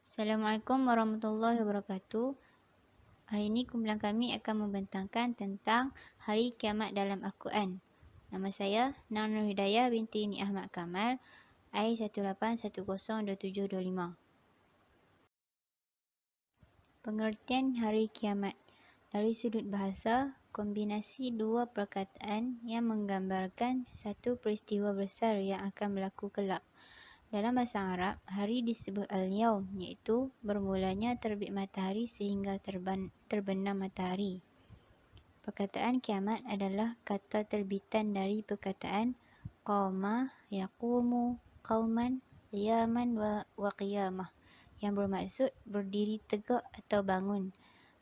Assalamualaikum warahmatullahi wabarakatuh. Hari ini kumpulan kami akan membentangkan tentang hari kiamat dalam Al-Quran. Nama saya Nur Hidayah binti Ni Ahmad Kamal, I18102725. Pengertian hari kiamat. Dari sudut bahasa, kombinasi dua perkataan yang menggambarkan satu peristiwa besar yang akan berlaku kelak. Dalam bahasa Arab, hari disebut al-yaum, iaitu bermulanya terbit matahari sehingga terbenam matahari. Perkataan kiamat adalah kata terbitan dari perkataan qama yaqumu qauman qiyaman wa qiyamah, yang bermaksud berdiri tegak atau bangun.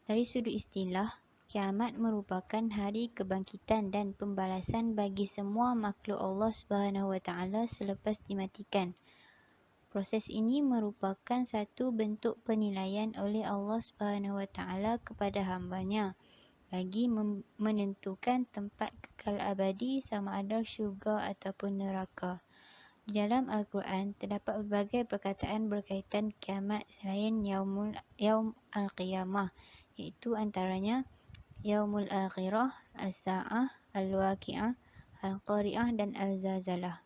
Dari sudut istilah, kiamat merupakan hari kebangkitan dan pembalasan bagi semua makhluk Allah SWT selepas dimatikan. Proses ini merupakan satu bentuk penilaian oleh Allah SWT kepada hamba-Nya bagi menentukan tempat kekal abadi sama ada syurga ataupun neraka. Di dalam Al-Quran terdapat berbagai perkataan berkaitan kiamat selain yaum al-qiyamah, iaitu antaranya yaumul akhirah, as-sa'ah, al-waqi'ah, al-qari'ah dan al-zazalah.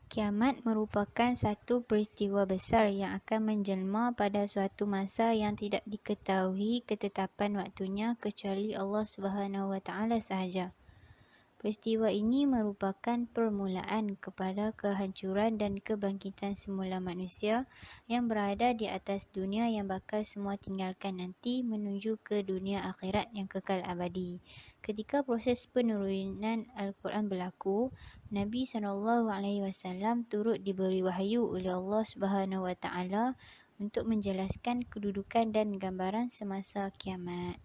Kiamat merupakan satu peristiwa besar yang akan menjelma pada suatu masa yang tidak diketahui ketetapan waktunya kecuali Allah SWT sahaja. Peristiwa ini merupakan permulaan kepada kehancuran dan kebangkitan semula manusia yang berada di atas dunia yang bakal semua tinggalkan nanti menuju ke dunia akhirat yang kekal abadi. Ketika proses penurunan Al-Quran berlaku, Nabi SAW turut diberi wahyu oleh Allah SWT untuk menjelaskan kedudukan dan gambaran semasa kiamat.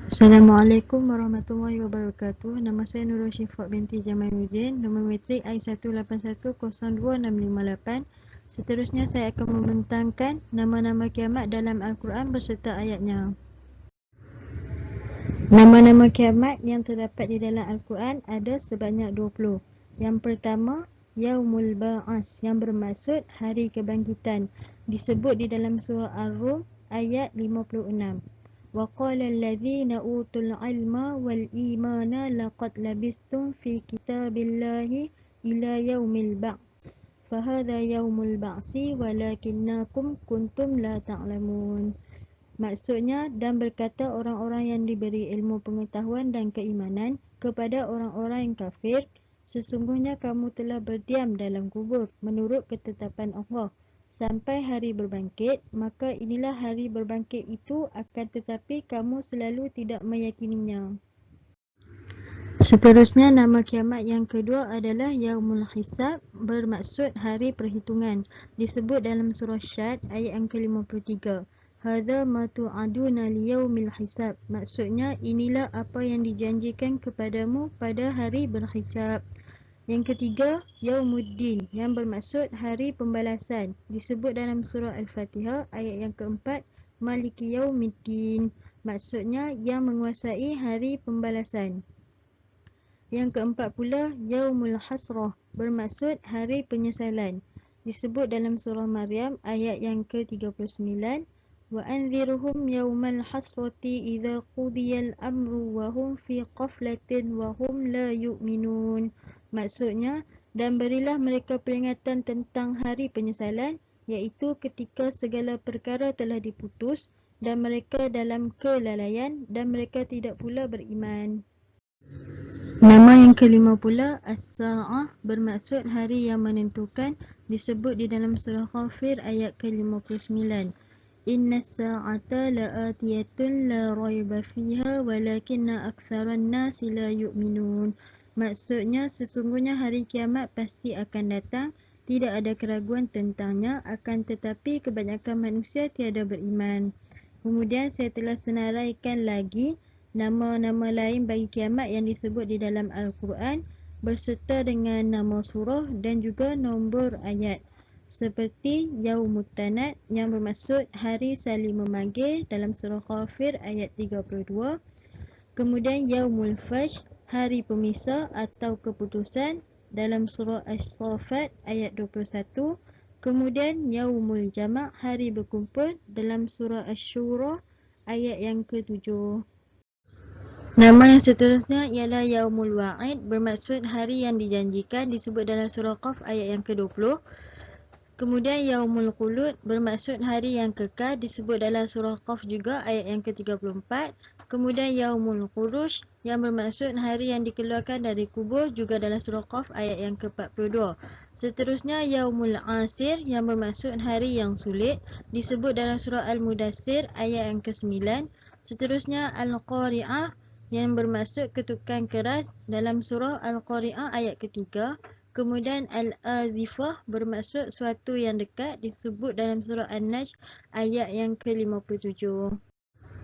Assalamualaikum warahmatullahi wabarakatuh. Nama saya Nurul Syifa binti Jamaluddin, nombor metrik I1810268. Seterusnya saya akan membentangkan nama-nama kiamat dalam Al-Quran berserta ayatnya. Nama-nama kiamat yang terdapat di dalam Al-Quran ada sebanyak 20. Yang pertama, Yaumul Ba'as, yang bermaksud hari kebangkitan, disebut di dalam surah Ar-Rum ayat 56. وَقَالَ الَّذِينَ أُوتُوا الْعِلْمَ وَالْإِيمَانَ لَقَدْ لَبِثْتُمْ فِي كِتَابِ اللَّهِ إِلَى يَوْمِ الْبَعْثِ فَهَذَا يَوْمُ الْبَعْثِ وَلَكِنَّكُمْ كُنْتُمْ لَا تَعْلَمُونَ. Maksudnya, dan berkata orang-orang yang diberi ilmu pengetahuan dan keimanan kepada orang-orang yang kafir, sesungguhnya kamu telah berdiam dalam kubur menurut ketetapan Allah sampai hari berbangkit, maka inilah hari berbangkit itu, akan tetapi kamu selalu tidak meyakininya. Seterusnya, nama kiamat yang kedua adalah Yaumul Hisab, bermaksud hari perhitungan, disebut dalam surah Syad ayat yang ke-53. Hadza ma tu'aduna liyaumil hisab, maksudnya inilah apa yang dijanjikan kepadamu pada hari berhisab. Yang ketiga, Yaumuddin, yang bermaksud hari pembalasan, disebut dalam surah Al-Fatihah ayat yang keempat, Maliki Yaumiddin, maksudnya yang menguasai hari pembalasan. Yang keempat pula, Yaumul Hasrah, bermaksud hari penyesalan, disebut dalam surah Maryam ayat yang ke-39, وَأَنذِرْهُمْ يَوْمَ الْحَسْرَةِ إِذَا قُضِيَ الْأَمْرُ وَهُمْ فِي قَفْلَةٍ وَهُمْ لَا يُؤْمِنُونَ. Maksudnya, dan berilah mereka peringatan tentang hari penyesalan, iaitu ketika segala perkara telah diputus dan mereka dalam kelalaian dan mereka tidak pula beriman. Nama yang kelima pula, As-Sa'ah, bermaksud hari yang menentukan, disebut di dalam surah Ghafir ayat ke-59. Inna as-sa'ata la'atiyatun la raiba fiha walakinna aktsaran nasi la yu'minun. Maksudnya, sesungguhnya hari kiamat pasti akan datang, tidak ada keraguan tentangnya, akan tetapi kebanyakan manusia tiada beriman. Kemudian saya telah senaraikan lagi nama-nama lain bagi kiamat yang disebut di dalam Al-Quran berserta dengan nama surah dan juga nombor ayat, seperti Yaumut Tanad yang bermaksud hari saling memanggil dalam surah Ghafir ayat 32. Kemudian Yaumul Fasl, hari pemisah atau keputusan, dalam surah As-Saffat ayat 21. Kemudian Yaumul Jama' hari berkumpul dalam surah Asy-Syura ayat yang ke-7. Nama yang seterusnya ialah Yaumul Wa'id, bermaksud hari yang dijanjikan, disebut dalam surah Qaf ayat yang ke-20. Kemudian Yaumul Khulud, bermaksud hari yang kekal, disebut dalam surah Qaf juga ayat yang ke-34. Kemudian Yaumul Khuruj, yang bermaksud hari yang dikeluarkan dari kubur, juga dalam surah Qaf ayat yang ke-42. Seterusnya Yaumul Asir, yang bermaksud hari yang sulit, disebut dalam surah Al-Mudassir ayat yang ke-9. Seterusnya Al-Qari'ah, yang bermaksud ketukan keras, dalam surah Al-Qari'ah ayat ke-3. Kemudian Al-Azifah, bermaksud suatu yang dekat, disebut dalam surah An-Najm ayat yang ke-57.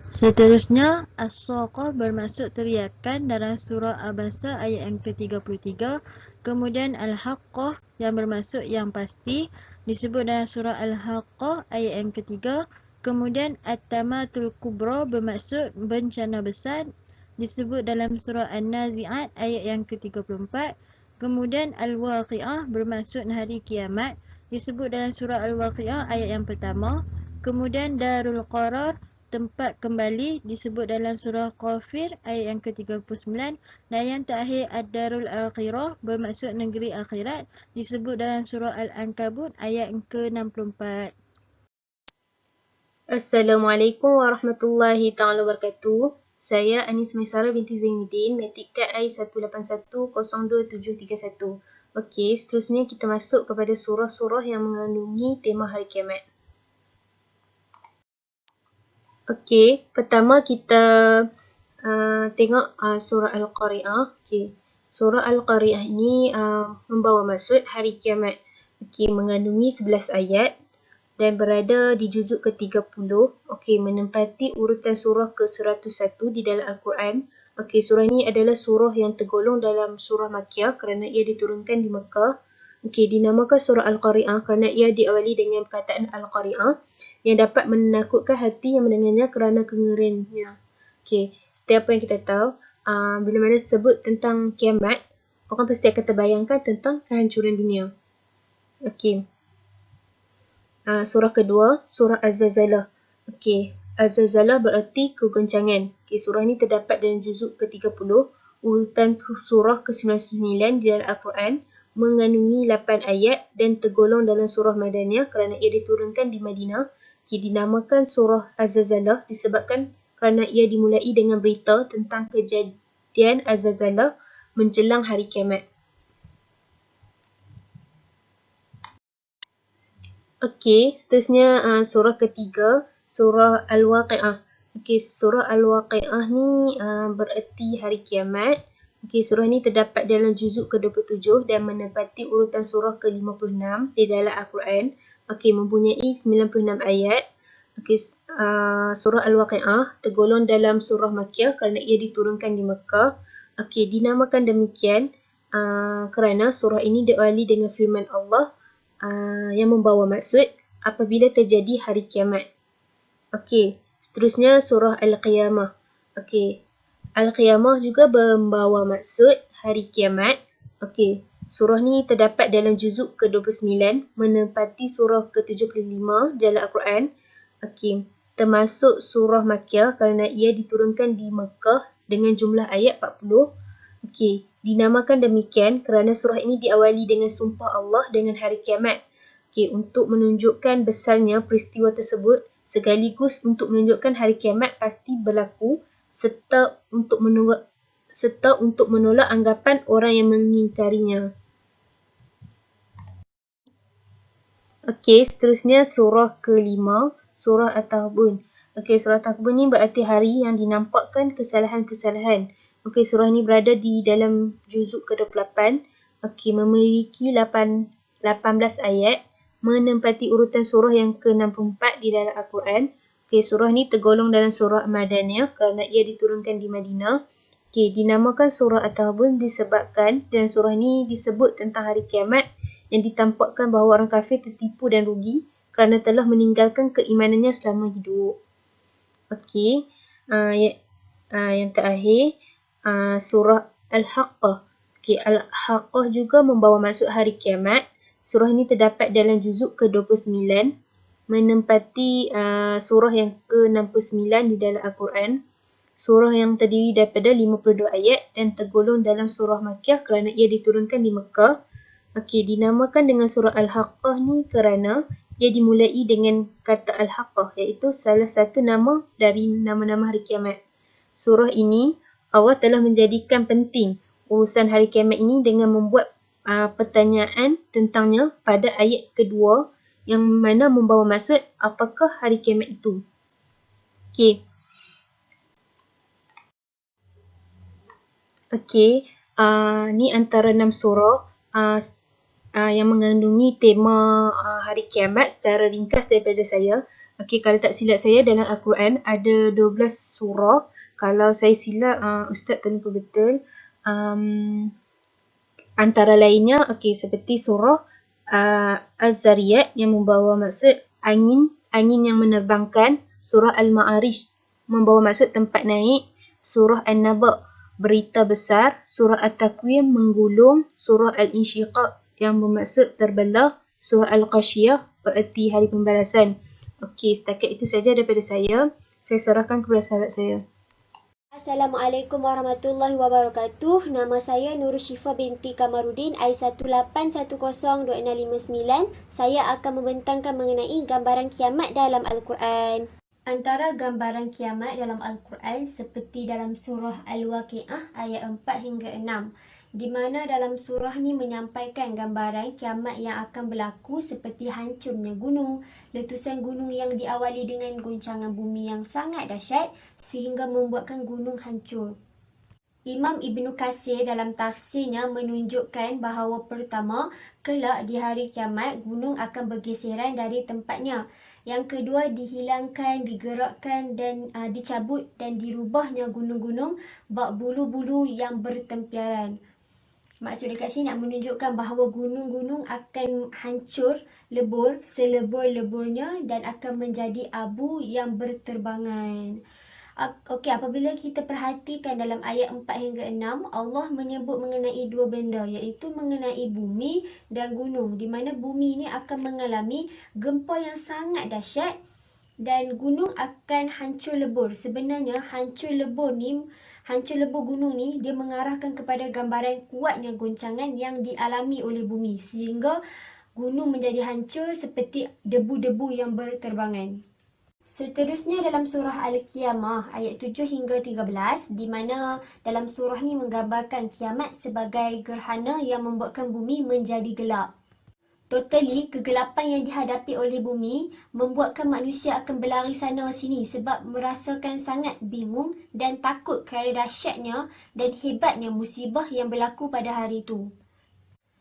Seterusnya As-Saqqah, bermaksud teriakan, dalam surah Abasa ayat yang ke-33. Kemudian Al-Haqqah, yang bermaksud yang pasti, disebut dalam surah Al-Haqqah ayat yang ke-3. Kemudian At-Tamatul Kubra, bermaksud bencana besar, disebut dalam surah An-Nazi'at ayat yang ke-34. Kemudian Al-Waqi'ah, bermaksud hari kiamat, disebut dalam surah Al-Waqi'ah ayat yang pertama. Kemudian Darul Qarar, tempat kembali, disebut dalam surah Qafir ayat yang ke-39. Dan yang terakhir Ad-Darul Akhirah, bermaksud negeri akhirat, disebut dalam surah Al-Ankabut ayat yang ke-64. Assalamualaikum warahmatullahi taala wabarakatuh. Saya Anis Maisara binti Zainuddin, Matrik Kad I 1810271. Okey, seterusnya kita masuk kepada surah-surah yang mengandungi tema hari kiamat. Okey, pertama kita tengok surah Al-Qari'ah. Okey, surah Al-Qari'ah ini membawa maksud hari kiamat. Okey, mengandungi 11 ayat dan berada di juzuk ke-30. Okey, menempati urutan surah ke-101 di dalam Al-Quran. Okey, surah ini adalah surah yang tergolong dalam surah Makkiyah kerana ia diturunkan di Mekah. Okey, dinamakan surah Al-Qari'ah kerana ia diawali dengan perkataan Al-Qari'ah yang dapat menakutkan hati yang mendengarnya kerana kengeriannya. Okey, setiap apa yang kita tahu, bila mana sebut tentang kiamat, orang pasti akan terbayangkan tentang kehancuran dunia. Okey. Surah kedua, surah Az-Zalzalah. Okey, Az-Zalzalah bererti kegoncangan. Okey, surah ini terdapat dalam juzuk ke-30, urutan surah ke-99 di dalam Al-Quran, mengandungi 8 ayat dan tergolong dalam surah Madaniyah kerana ia diturunkan di Madinah. Okey, dinamakan surah Az-Zalzalah disebabkan kerana ia dimulai dengan berita tentang kejadian Az-Zalzalah menjelang hari kiamat. Okey, seterusnya surah ketiga, surah Al-Waqi'ah. Okey, surah Al-Waqi'ah ni bererti hari kiamat. Okey, surah ni terdapat dalam juzuk ke-27 dan menempati urutan surah ke-56 di dalam Al-Quran. Okey, mempunyai 96 ayat. Okey, surah Al-Waqi'ah tergolong dalam surah Makkiyah kerana ia diturunkan di Mekah. Okey, dinamakan demikian kerana surah ini diawali dengan firman Allah yang membawa maksud apabila terjadi hari kiamat. Okey, seterusnya surah Al-Qiyamah. Okey, Al-Qiyamah juga membawa maksud hari kiamat. Okey, surah ni terdapat dalam juzuk ke-29, menempati surah ke-75 dalam Al-Quran. Okey, termasuk surah Makkiyah kerana ia diturunkan di Mekah dengan jumlah ayat 40. Okey, dinamakan demikian kerana surah ini diawali dengan sumpah Allah dengan hari kiamat. Okey, untuk menunjukkan besarnya peristiwa tersebut sekaligus untuk menunjukkan hari kiamat pasti berlaku serta untuk menolak anggapan orang yang mengingkarinya. Okey, seterusnya surah ke-5, surah At-Taghabun. Okey, surah At-Taghabun ni berarti hari yang dinampakkan kesalahan-kesalahan. Okey, surah ni berada di dalam juzuk ke-28. Okey, memiliki 18 ayat, menempati urutan surah yang ke-64 di dalam Al-Quran. Okey, surah ni tergolong dalam surah Madaniyah kerana ia diturunkan di Madinah. Okey, dinamakan surah At-Taghabun disebabkan dan surah ni disebut tentang hari kiamat yang ditampakkan bahawa orang kafir tertipu dan rugi kerana telah meninggalkan keimanannya selama hidup. Okey, yang terakhir surah Al-Haqqah. Okey, Al-Haqqah juga membawa maksud hari kiamat. Surah ini terdapat dalam juzuk ke-29, menempati surah yang ke-69 di dalam Al-Quran. Surah yang terdiri daripada 52 ayat dan tergolong dalam surah Makkiyah kerana ia diturunkan di Mekah. Okey, dinamakan dengan surah Al-Haqqah ni kerana ia dimulai dengan kata Al-Haqqah, iaitu salah satu nama dari nama-nama hari kiamat. Surah ini Allah telah menjadikan penting urusan hari kiamat ini dengan membuat pertanyaan tentangnya pada ayat kedua yang mana membawa maksud apakah hari kiamat itu. Okey. Okey, ni antara 6 surah yang mengandungi tema hari kiamat secara ringkas daripada saya. Okey, kalau tak silap saya dalam Al-Quran ada 12 surah. Kalau saya silap, Ustaz tolong betul. Antara lainnya, seperti surah Az-Zariyat yang membawa maksud angin yang menerbangkan. Surah Al-Ma'arij membawa maksud tempat naik. Surah An-Naba berita besar. Surah At-Takwim menggulung. Surah Al-Insyiqaq yang bermaksud terbelah. Surah Al-Qashiyah bererti hari pembalasan. Okey, setakat itu saja daripada saya. Saya serahkan kepada sahabat saya. Assalamualaikum warahmatullahi wabarakatuh. Nama saya Nur Syifa binti Kamarudin, I1810259. Saya akan membentangkan mengenai gambaran kiamat dalam Al-Quran. Antara gambaran kiamat dalam Al-Quran seperti dalam surah Al-Waqi'ah ayat 4 hingga 6. Di mana dalam surah ni menyampaikan gambaran kiamat yang akan berlaku seperti hancurnya gunung, letusan gunung yang diawali dengan goncangan bumi yang sangat dahsyat sehingga membuatkan gunung hancur. Imam Ibnu Katsir dalam tafsirnya menunjukkan bahawa pertama, kelak di hari kiamat gunung akan bergeseran dari tempatnya. Yang kedua, dihilangkan, digerakkan dan dicabut dan dirubahnya gunung-gunung bak bulu-bulu yang bertempiaran. Maksud dekat sini nak menunjukkan bahawa gunung-gunung akan hancur, lebur, selebur-leburnya dan akan menjadi abu yang berterbangan. Okey, apabila kita perhatikan dalam ayat 4 hingga 6, Allah menyebut mengenai dua benda, iaitu mengenai bumi dan gunung. Di mana bumi ini akan mengalami gempa yang sangat dahsyat dan gunung akan hancur lebur. Sebenarnya hancur lebur gunung ni dia mengarahkan kepada gambaran kuatnya goncangan yang dialami oleh bumi sehingga gunung menjadi hancur seperti debu-debu yang berterbangan. Seterusnya dalam surah Al-Qiyamah ayat 7 hingga 13, di mana dalam surah ni menggambarkan kiamat sebagai gerhana yang membuatkan bumi menjadi gelap. Totally, kegelapan yang dihadapi oleh bumi membuatkan manusia akan berlari sana sini sebab merasakan sangat bingung dan takut kerana dahsyatnya dan hebatnya musibah yang berlaku pada hari itu.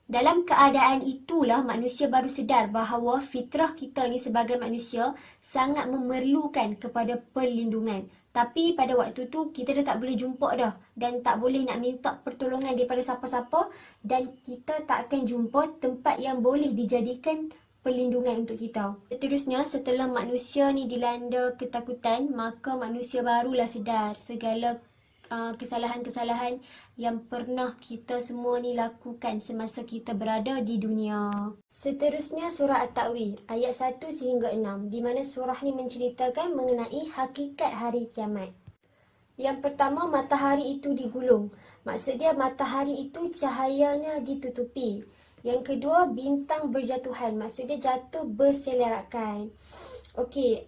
Dalam keadaan itulah manusia baru sedar bahawa fitrah kita ni sebagai manusia sangat memerlukan kepada perlindungan. Tapi pada waktu tu kita dah tak boleh jumpa dah dan tak boleh nak minta pertolongan daripada siapa-siapa dan kita tak akan jumpa tempat yang boleh dijadikan perlindungan untuk kita. Seterusnya, setelah manusia ni dilanda ketakutan, maka manusia barulah sedar segala kesalahan-kesalahan yang pernah kita semua ni lakukan semasa kita berada di dunia. Seterusnya surah At-Takwir ayat 1 sehingga 6, di mana surah ni menceritakan mengenai hakikat hari kiamat. Yang pertama, matahari itu digulung. Maksud dia matahari itu cahayanya ditutupi. Yang kedua, bintang berjatuhan. Maksud dia jatuh berselerakkan. Okey,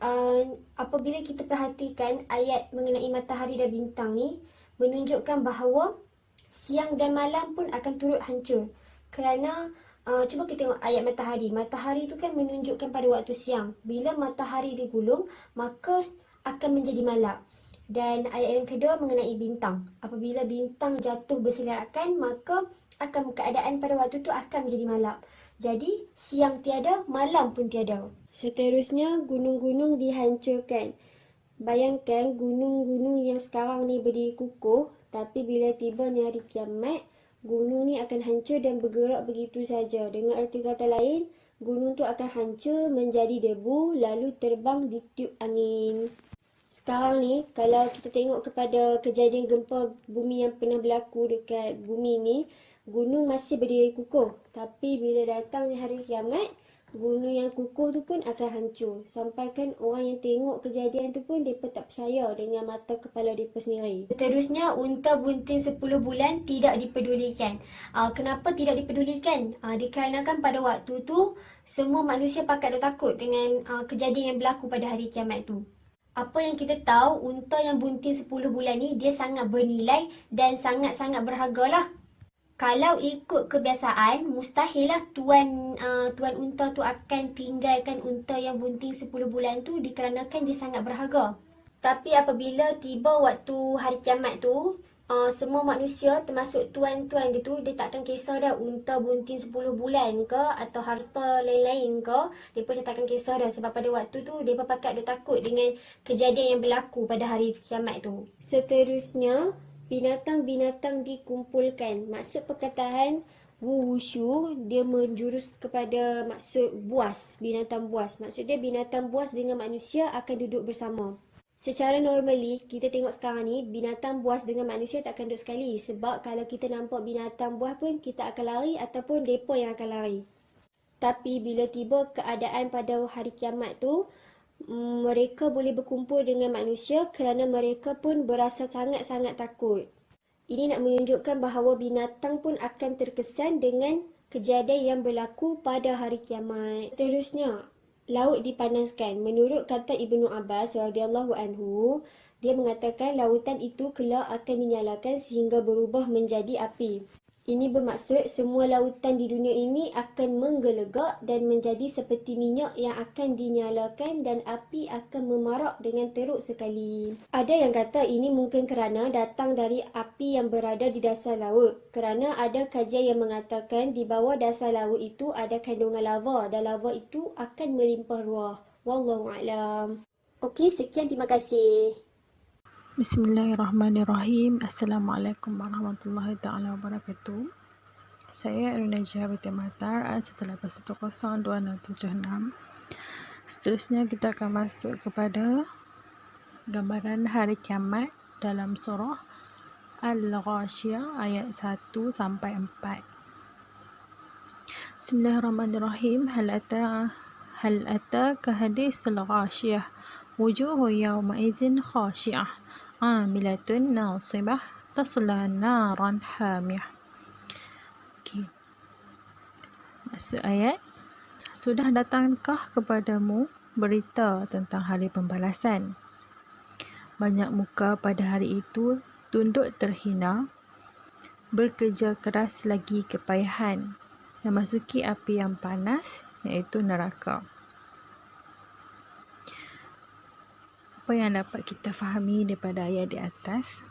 apabila kita perhatikan ayat mengenai matahari dan bintang ni menunjukkan bahawa siang dan malam pun akan turut hancur. Kerana cuba kita tengok ayat matahari. Matahari tu kan menunjukkan pada waktu siang. Bila matahari digulung, maka akan menjadi malam. Dan ayat yang kedua mengenai bintang. Apabila bintang jatuh berselerakkan, maka akan keadaan pada waktu tu akan menjadi malam. Jadi siang tiada, malam pun tiada. Seterusnya, gunung-gunung dihancurkan. Bayangkan gunung-gunung yang sekarang ni berdiri kukuh, tapi bila tiba ni hari kiamat, gunung ni akan hancur dan bergerak begitu saja. Dengan arti kata lain, gunung tu akan hancur menjadi debu lalu terbang di tiup angin. Sekarang ni, kalau kita tengok kepada kejadian gempa bumi yang pernah berlaku dekat bumi ni, gunung masih berdiri kukuh. Tapi bila datangnya hari kiamat, gunung yang kukuh tu pun akan hancur. Sampai kan orang yang tengok kejadian tu pun mereka tak percaya dengan mata kepala mereka sendiri. Seterusnya, unta bunting 10 bulan tidak dipedulikan. Kenapa tidak dipedulikan? Dikarenakan pada waktu tu, semua manusia pakat dah takut dengan kejadian yang berlaku pada hari kiamat tu. Apa yang kita tahu, unta yang bunting 10 bulan ni dia sangat bernilai dan sangat-sangat berharga lah. Kalau ikut kebiasaan, mustahillah tuan unta tu akan tinggalkan unta yang bunting 10 bulan tu dikarenakan dia sangat berharga. Tapi apabila tiba waktu hari kiamat tu, semua manusia termasuk tuan-tuan dia tu, dia tak akan kisah dah unta bunting 10 bulan ke atau harta lain-lain ke. Mereka dah tak akan kisah dah sebab pada waktu tu, mereka pakat dia takut dengan kejadian yang berlaku pada hari kiamat tu. Seterusnya, binatang-binatang dikumpulkan. Maksud perkataan wushu, dia menjurus kepada maksud buas, binatang buas. Maksud dia binatang buas dengan manusia akan duduk bersama. Secara normally, kita tengok sekarang ni, binatang buas dengan manusia tak akan duduk sekali. Sebab kalau kita nampak binatang buas pun, kita akan lari ataupun mereka yang akan lari. Tapi bila tiba keadaan pada hari kiamat tu, mereka boleh berkumpul dengan manusia kerana mereka pun berasa sangat-sangat takut. Ini nak menunjukkan bahawa binatang pun akan terkesan dengan kejadian yang berlaku pada hari kiamat. Seterusnya, laut dipanaskan. Menurut kata Ibnu Abbas radhiyallahu anhu, dia mengatakan lautan itu kelak akan dinyalakan sehingga berubah menjadi api. Ini bermaksud semua lautan di dunia ini akan menggelegak dan menjadi seperti minyak yang akan dinyalakan dan api akan memarak dengan teruk sekali. Ada yang kata ini mungkin kerana datang dari api yang berada di dasar laut. Kerana ada kajian yang mengatakan di bawah dasar laut itu ada kandungan lava dan lava itu akan melimpah ruah. Wallahualam. Okey, sekian, terima kasih. Bismillahirrahmanirrahim. Assalamualaikum warahmatullahi taala wabarakatuh. Saya Irina Jahabiti Mahtar, A1802676. Seterusnya kita akan masuk kepada gambaran hari kiamat dalam surah Al-Ghashiyah ayat 1 sampai 4. Bismillahirrahmanirrahim. Hal ataka hadithul ghashiyah wujuhu yawma idzin khashi'ah amilatun nasibah tasla naran hamiyah. Okey. Maksud ayat, sudah datangkah kepadamu berita tentang hari pembalasan? Banyak muka pada hari itu tunduk terhina, bekerja keras lagi kepayahan, dan masuki api yang panas, iaitu neraka. Apa yang dapat kita fahami daripada ayat di atas,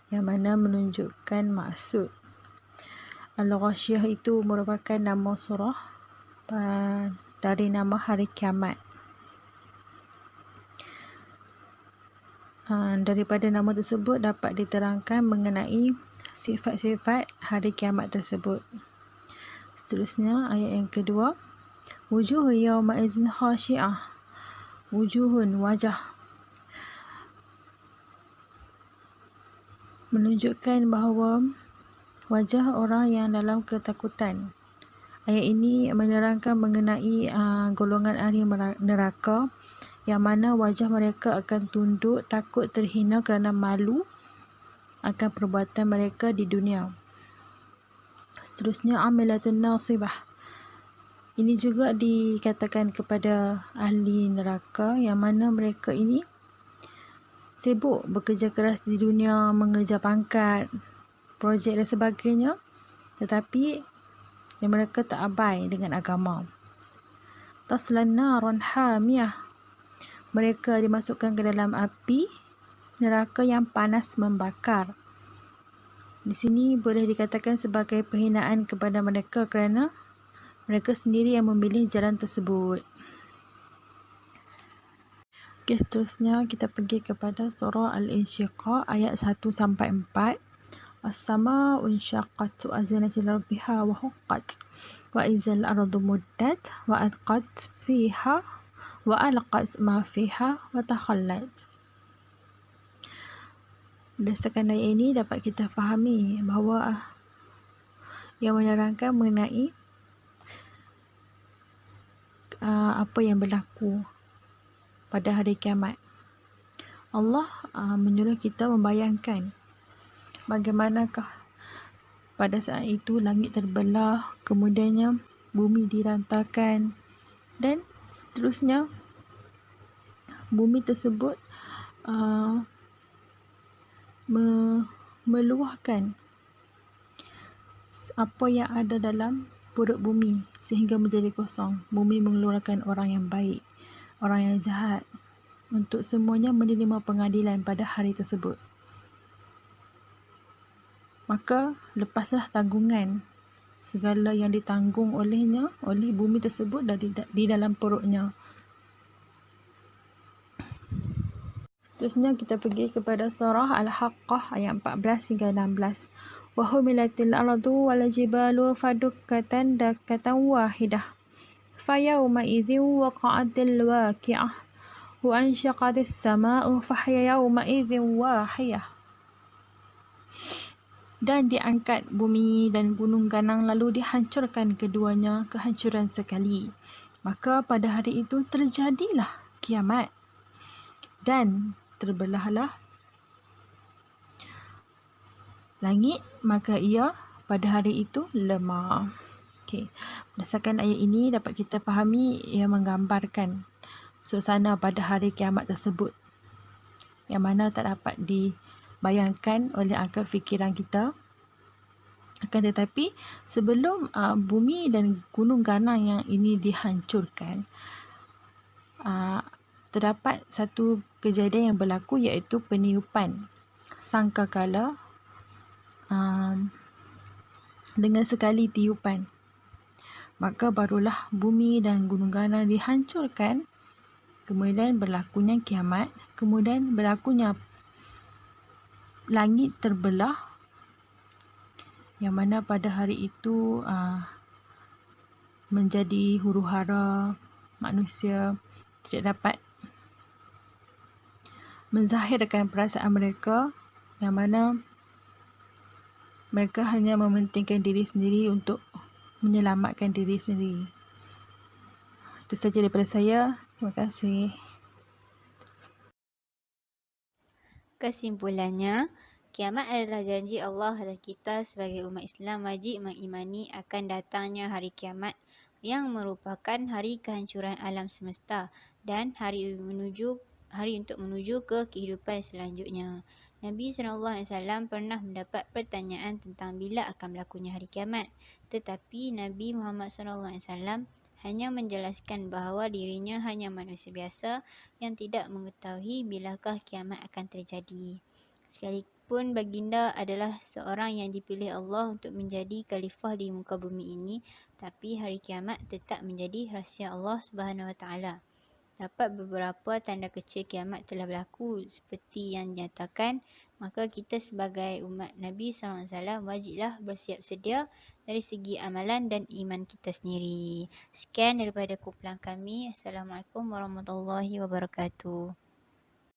yang mana menunjukkan maksud Al-Ghashiyah itu merupakan nama surah dari nama hari kiamat. Daripada nama tersebut dapat diterangkan mengenai sifat-sifat hari kiamat tersebut. Seterusnya ayat yang kedua, wujuhu yawma idzin khashi'ah. Wujuhun, wajah, menunjukkan bahawa wajah orang yang dalam ketakutan. Ayat ini menerangkan mengenai golongan ahli neraka, yang mana wajah mereka akan tunduk, takut, terhina kerana malu akan perbuatan mereka di dunia. Seterusnya amilatun nasibah. Ini juga dikatakan kepada ahli neraka, yang mana mereka ini sibuk bekerja keras di dunia, mengejar pangkat, projek dan sebagainya, tetapi mereka tak abai dengan agama. Taslan naran hamiyah. Mereka dimasukkan ke dalam api neraka yang panas membakar. Di sini boleh dikatakan sebagai penghinaan kepada mereka kerana mereka sendiri yang memilih jalan tersebut. Okay, seterusnya kita pergi kepada surah Al-Insyiqaq ayat 1 sampai 4. As-sama'u insyaqqat wa azinat li rabbiha wa huqqat wa izal ardu muddat wa alqat fiha wa alqat ma fiha wa takhallat. Berdasarkan ayat ini dapat kita fahami bahawa yang menerangkan mengenai apa yang berlaku pada hari kiamat. Allah menyuruh kita membayangkan bagaimanakah pada saat itu langit terbelah, kemudiannya bumi dirantarkan dan seterusnya bumi tersebut meluahkan apa yang ada dalam perut bumi sehingga menjadi kosong. Bumi mengeluarkan orang yang baik, orang yang jahat, untuk semuanya menerima pengadilan pada hari tersebut. Maka lepaslah tanggungan segala yang ditanggung oleh bumi tersebut di dalam perutnya. Seterusnya kita pergi kepada surah Al-Haqqah ayat 14 hingga 16. Wa humilatil ardu wal jibalu fadukkatan dakkatan wahidah. Fayawma idzin waqa'atil waqi'ah wa anshaqatis samaa'u fahya yawma idzin wahiyah. Dan diangkat bumi dan gunung ganang lalu dihancurkan keduanya kehancuran sekali. Maka pada hari itu terjadilah kiamat dan terbelahlah langit, maka ia pada hari itu lemah. Okey, berdasarkan ayat ini dapat kita fahami ia menggambarkan suasana pada hari kiamat tersebut yang mana tak dapat dibayangkan oleh akal fikiran kita. Akan tetapi sebelum bumi dan gunung ganang yang ini dihancurkan, terdapat satu kejadian yang berlaku, iaitu peniupan sangkakala dengan sekali tiupan. Maka barulah bumi dan gunung ganang dihancurkan, kemudian berlakunya kiamat, kemudian berlakunya langit terbelah, yang mana pada hari itu menjadi huru-hara, manusia tidak dapat menzahirkan perasaan mereka, yang mana mereka hanya mementingkan diri sendiri untuk menyelamatkan diri sendiri. Itu saja daripada saya. Terima kasih. Kesimpulannya, kiamat adalah janji Allah dan kita sebagai umat Islam wajib mengimani akan datangnya hari kiamat yang merupakan hari kehancuran alam semesta dan hari untuk menuju ke kehidupan selanjutnya. Nabi SAW pernah mendapat pertanyaan tentang bila akan berlakunya hari kiamat. Tetapi Nabi Muhammad SAW hanya menjelaskan bahawa dirinya hanya manusia biasa yang tidak mengetahui bilakah kiamat akan terjadi. Sekalipun baginda adalah seorang yang dipilih Allah untuk menjadi khalifah di muka bumi ini, tapi hari kiamat tetap menjadi rahsia Allah Subhanahu Wa Taala. Dapat beberapa tanda kecil kiamat telah berlaku seperti yang dinyatakan, maka kita sebagai umat Nabi SAW wajiblah bersiap sedia dari segi amalan dan iman kita sendiri. Sekian daripada kumpulan kami. Assalamualaikum warahmatullahi wabarakatuh.